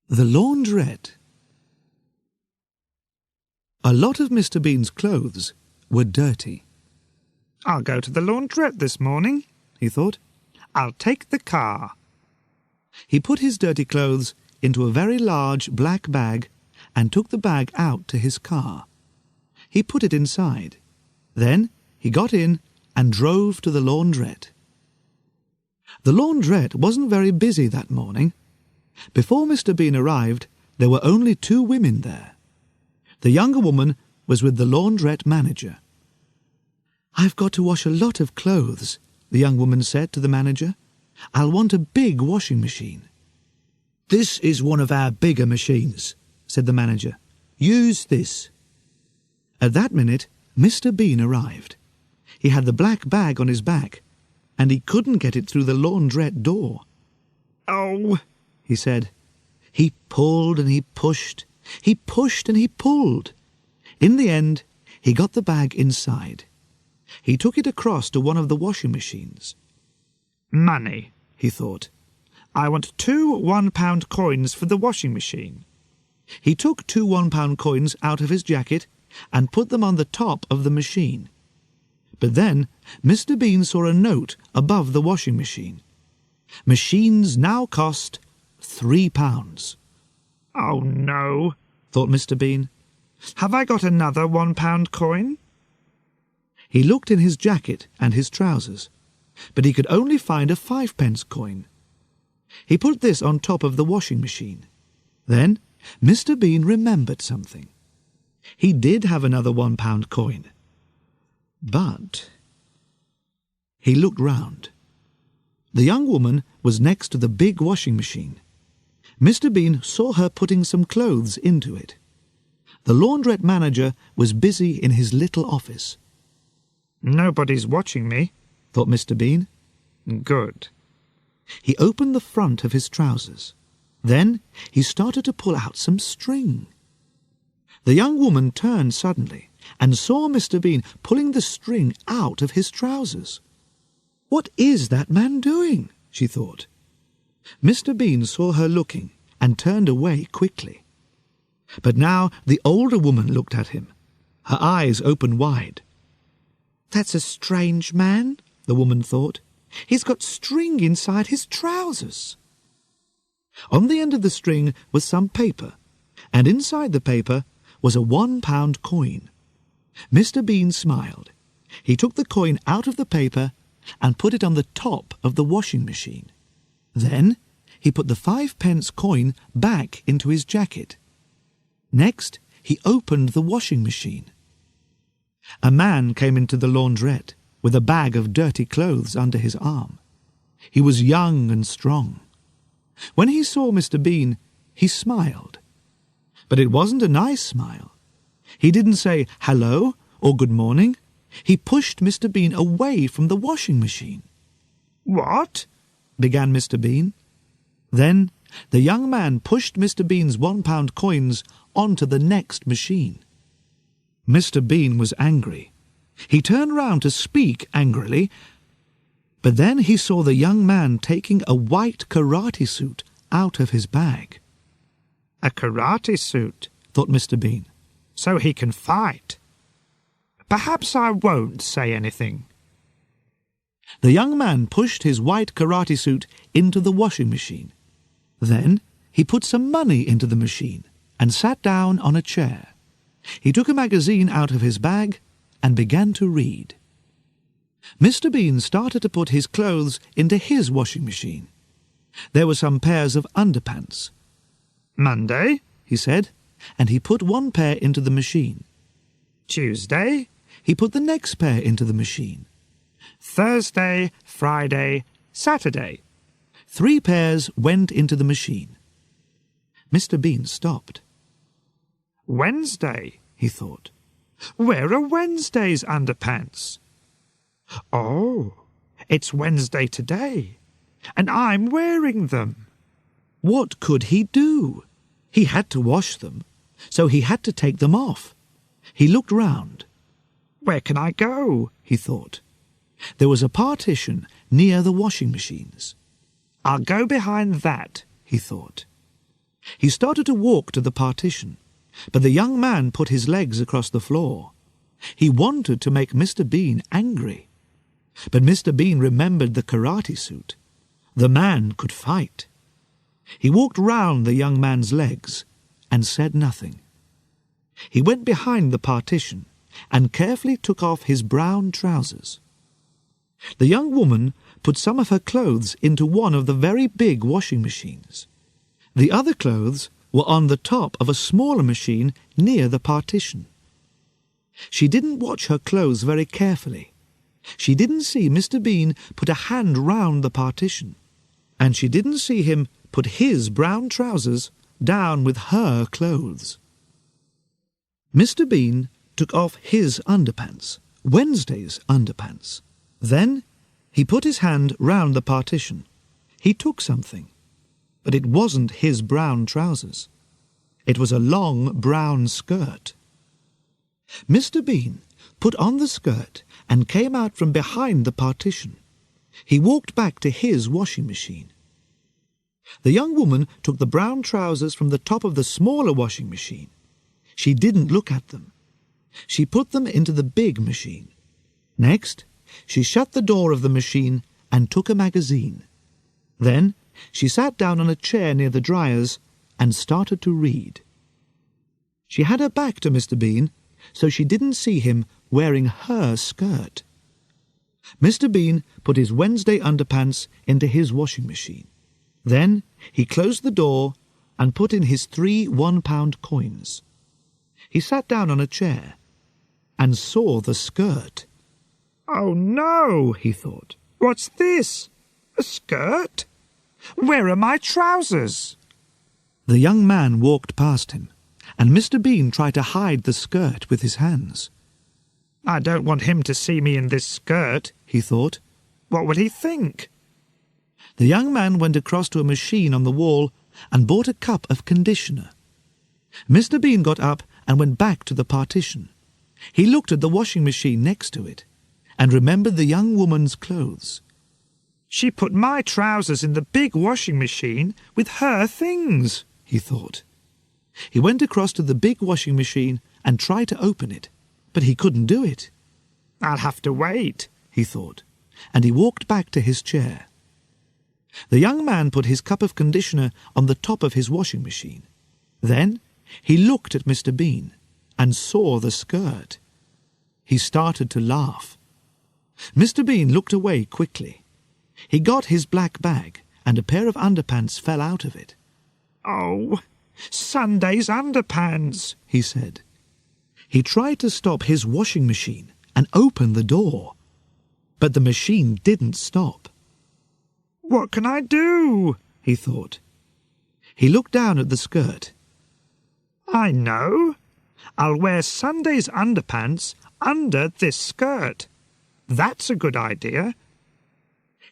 The laundrette. A lot of Mr. Bean's clothes were dirty. "I'll go to the laundrette this morning," he thought. "I'll take the car." He put his dirty clothes into a very large black bag and took the bag out to his car. He put it inside. Then he got in and drove to the laundrette. The laundrette wasn't very busy that morning. Before Mr. Bean arrived, there were only 2 women there. The younger woman was with the laundrette manager. "I've got to wash a lot of clothes," the young woman said to the manager. "I'll want a big washing machine." "This is one of our bigger machines," said the manager. "Use this." At that minute, Mr. Bean arrived. He had the black bag on his back, and he couldn't get it through the laundrette door. "Oh," he said. He pulled and he pushed. He pushed and he pulled. In the end, he got the bag inside. He took it across to one of the washing machines. "Money," he thought. "I want 2 one-pound coins for the washing machine." He took 2 one-pound coins out of his jacket and put them on the top of the machine. But then Mr. Bean saw a note above the washing machine. Machines now cost £3. "Oh no," thought Mr. Bean. "Have I got another one-pound coin?" He looked in his jacket and his trousers, but he could only find a 5-pence coin. He put this on top of the washing machine. Then Mr. Bean remembered something. He did have another 1-pound coin. But he looked round. The young woman was next to the big washing machine. Mr. Bean saw her putting some clothes into it. The laundrette manager was busy in his little office. "Nobody's watching me," thought Mr. Bean. "Good." He opened the front of his trousers. Then he started to pull out some string. The young woman turned suddenly and saw Mr. Bean pulling the string out of his trousers. "What is that man doing?" she thought. Mr. Bean saw her looking and turned away quickly. But now the older woman looked at him. Her eyes opened wide. "That's a strange man," the woman thought. "He's got string inside his trousers." On the end of the string was some paper, and inside the paper was a 1-pound coin. Mr. Bean smiled. He took the coin out of the paper and put it on the top of the washing machine. Then he put the 5-pence coin back into his jacket. Next, he opened the washing machine. A man came into the laundrette with a bag of dirty clothes under his arm. He was young and strong. When he saw Mr. Bean, he smiled. But it wasn't a nice smile. He didn't say hello or good morning. He pushed Mr. Bean away from the washing machine. "What?" began Mr. Bean. Then the young man pushed Mr. Bean's 1-pound coins onto the next machine. Mr. Bean was angry. He turned round to speak angrily, but then he saw the young man taking a white karate suit out of his bag. "A karate suit," thought Mr. Bean. "So he can fight. Perhaps I won't say anything." The young man pushed his white karate suit into the washing machine. Then he put some money into the machine and sat down on a chair. He took a magazine out of his bag and began to read. Mr. Bean started to put his clothes into his washing machine. There were some pairs of underpants. "Monday," he said, and he put 1 pair into the machine. "Tuesday." He put the next pair into the machine. "Thursday, Friday, Saturday." 3 pairs went into the machine. Mr. Bean stopped. "Wednesday," he thought. "Where are Wednesday's underpants? Oh, it's Wednesday today, and I'm wearing them." What could he do? He had to wash them, so he had to take them off. He looked round. "Where can I go?" he thought. There was a partition near the washing machines. "I'll go behind that," he thought. He started to walk to the partition, but the young man put his legs across the floor. He wanted to make Mr. Bean angry. But Mr. Bean remembered the karate suit. The man could fight. He walked round the young man's legs and said nothing. He went behind the partition and carefully took off his brown trousers. The young woman put some of her clothes into one of the very big washing machines. The other clothes were on the top of a smaller machine near the partition. She didn't watch her clothes very carefully. She didn't see Mr. Bean put a hand round the partition, and she didn't see him put his brown trousers down with her clothes. Mr. Bean took off his underpants, Wednesday's underpants. Then he put his hand round the partition. He took something, but it wasn't his brown trousers. It was a long brown skirt. Mr. Bean put on the skirt and came out from behind the partition. He walked back to his washing machine. The young woman took the brown trousers from the top of the smaller washing machine. She didn't look at them. She put them into the big machine. Next, she shut the door of the machine and took a magazine. Then she sat down on a chair near the dryers and started to read. She had her back to Mr. Bean, so she didn't see him wearing her skirt. Mr. Bean put his Wednesday underpants into his washing machine. Then he closed the door and put in his 3 one-pound coins. He sat down on a chair and saw the skirt. "Oh no," he thought. "What's this? A skirt? Where are my trousers?" The young man walked past him, and Mr. Bean tried to hide the skirt with his hands. "I don't want him to see me in this skirt," he thought. "What would he think?" The young man went across to a machine on the wall and bought a cup of conditioner. Mr. Bean got up and went back to the partition. He looked at the washing machine next to it and remembered the young woman's clothes. "She put my trousers in the big washing machine with her things," he thought. He went across to the big washing machine and tried to open it, but he couldn't do it. "I'll have to wait," he thought, and he walked back to his chair. The young man put his cup of conditioner on the top of his washing machine. Then he looked at Mr. Bean and saw the skirt. He started to laugh. Mr. Bean looked away quickly. He got his black bag, and a pair of underpants fell out of it. "Oh, Sunday's underpants," he said. He tried to stop his washing machine and open the door, but the machine didn't stop. "What can I do?" he thought. He looked down at the skirt. "I know. I'll wear Sunday's underpants under this skirt. That's a good idea."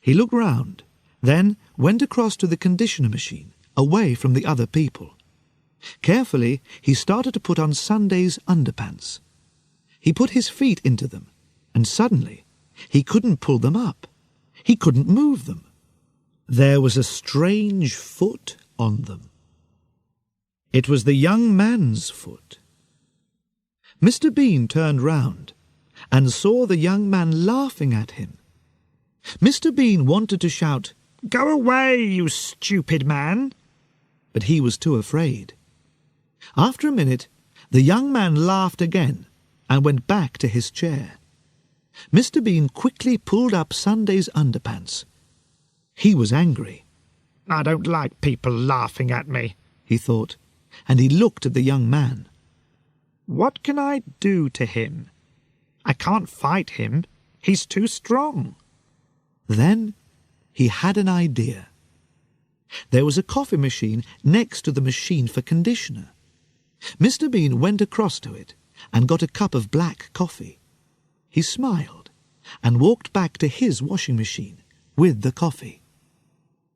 He looked round, then went across to the conditioner machine, away from the other people. Carefully, he started to put on Sunday's underpants. He put his feet into them, and suddenly he couldn't pull them up. He couldn't move them. There was a strange foot on them. It was the young man's foot. Mr. Bean turned round and saw the young man laughing at him. Mr. Bean wanted to shout, "Go away, you stupid man!" but he was too afraid. After a minute, the young man laughed again and went back to his chair. Mr. Bean quickly pulled up Sunday's underpants. He was angry. "I don't like people laughing at me," he thought, and he looked at the young man. "What can I do to him? I can't fight him. He's too strong." Then he had an idea. There was a coffee machine next to the machine for conditioner. Mr. Bean went across to it and got a cup of black coffee. He smiled and walked back to his washing machine with the coffee.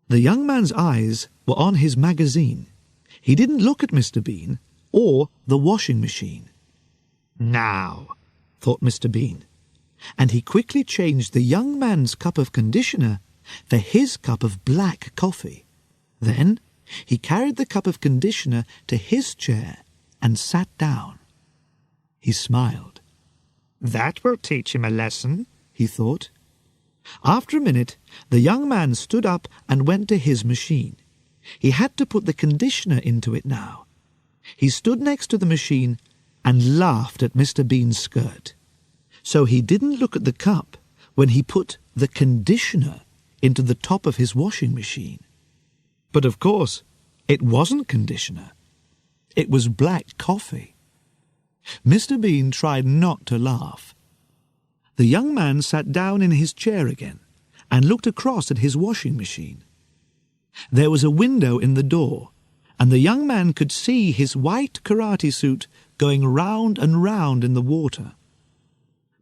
The young man's eyes were on his magazine. He didn't look at Mr. Bean or the washing machine. "Now," thought Mr. Bean, and he quickly changed the young man's cup of conditioner for his cup of black coffee. Then he carried the cup of conditioner to his chair and sat down. He smiled. That will teach him a lesson, he thought. After a minute, the young man stood up and went to his machine. He had to put the conditioner into it now. He stood next to the machine and laughed at Mr. Bean's skirt. So he didn't look at the cup when he put the conditioner into the top of his washing machine. But of course, it wasn't conditioner. It was black coffee. Mr. Bean tried not to laugh. The young man sat down in his chair again and looked across at his washing machine. There was a window in the door, and the young man could see his white karate suit going round and round in the water.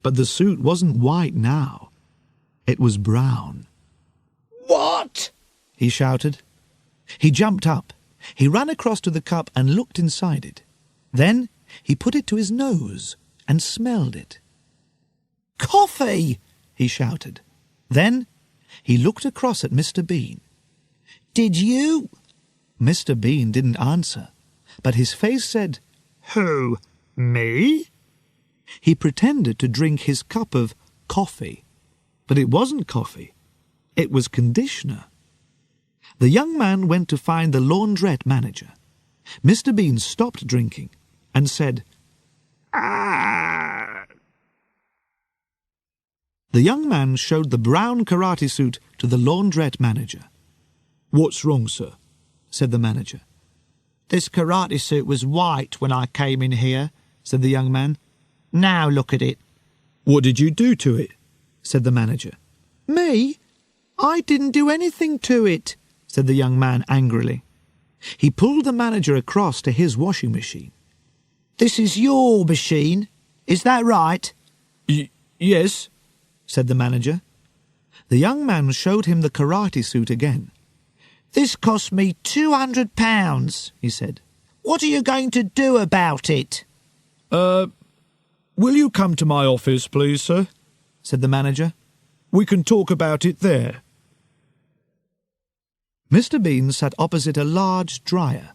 But the suit wasn't white now. It was brown. What? He shouted. He jumped up. He ran across to the cup and looked inside it. Then he put it to his nose and smelled it. Coffee! He shouted. Then he looked across at Mr. Bean. Did you? Mr. Bean didn't answer, but his face said, Who? Me? He pretended to drink his cup of coffee, but it wasn't coffee. It was conditioner. The young man went to find the laundrette manager. Mr. Bean stopped drinking and said, Ah! The young man showed the brown karate suit to the laundrette manager. What's wrong, sir? Said the manager. This karate suit was white when I came in here, said the young man. Now look at it. What did you do to it? Said the manager. Me? I didn't do anything to it, said the young man angrily. He pulled the manager across to his washing machine. This is your machine, is that right? Yes, said the manager. The young man showed him the karate suit again. This cost me £200, he said. What are you going to do about it? Will you come to my office, please, sir? Said the manager. We can talk about it there. Mr. Bean sat opposite a large dryer.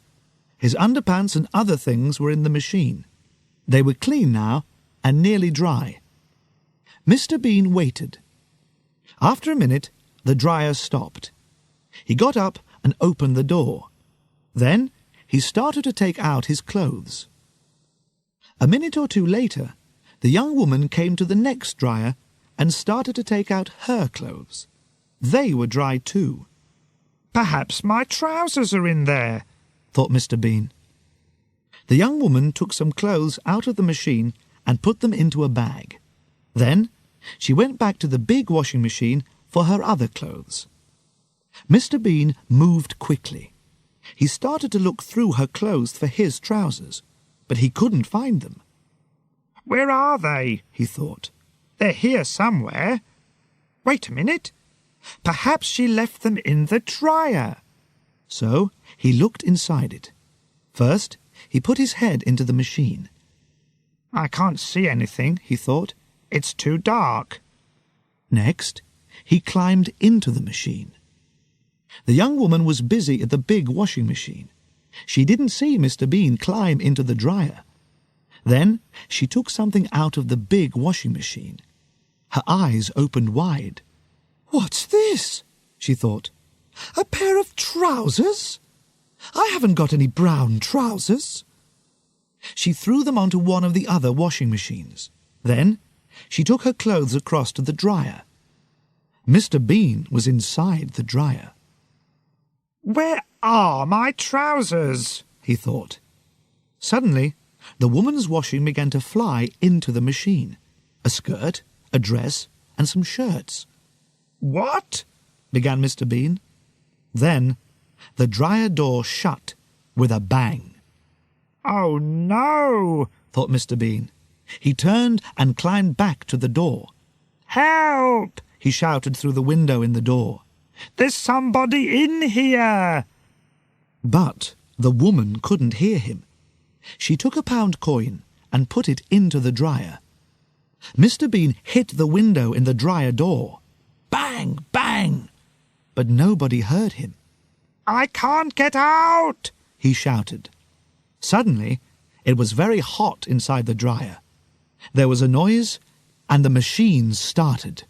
His underpants and other things were in the machine. They were clean now and nearly dry. Mr. Bean waited. After a minute, the dryer stopped. He got up and opened the door. Then he started to take out his clothes. A minute or two later, the young woman came to the next dryer and started to take out her clothes. They were dry too. Perhaps my trousers are in there, thought Mr. Bean. The young woman took some clothes out of the machine and put them into a bag. Then she went back to the big washing machine for her other clothes. Mr. Bean moved quickly. He started to look through her clothes for his trousers, but he couldn't find them. Where are they? He thought. They're here somewhere. Wait a minute. Perhaps she left them in the dryer. So he looked inside it. First, he put his head into the machine. I can't see anything, he thought. It's too dark. Next, he climbed into the machine. The young woman was busy at the big washing machine. She didn't see Mr. Bean climb into the dryer. Then she took something out of the big washing machine. Her eyes opened wide. What's this? She thought. A pair of trousers? I haven't got any brown trousers. She threw them onto one of the other washing machines. Then she took her clothes across to the dryer. Mr. Bean was inside the dryer. Where are my trousers? He thought. Suddenly, the woman's washing began to fly into the machine. A skirt, a dress, and some shirts. What? Began Mr. Bean. Then the dryer door shut with a bang. Oh, no, thought Mr. Bean. He turned and climbed back to the door. Help! He shouted through the window in the door. There's somebody in here! But the woman couldn't hear him. She took a pound coin and put it into the dryer. Mr. Bean hit the window in the dryer door. Bang! Bang! But nobody heard him. I can't get out!" he shouted. Suddenly, it was very hot inside the dryer. There was a noise, and the machine started.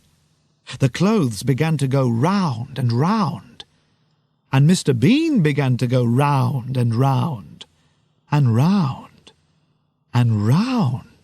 The clothes began to go round and round, and Mr. Bean began to go round and round, and round and round.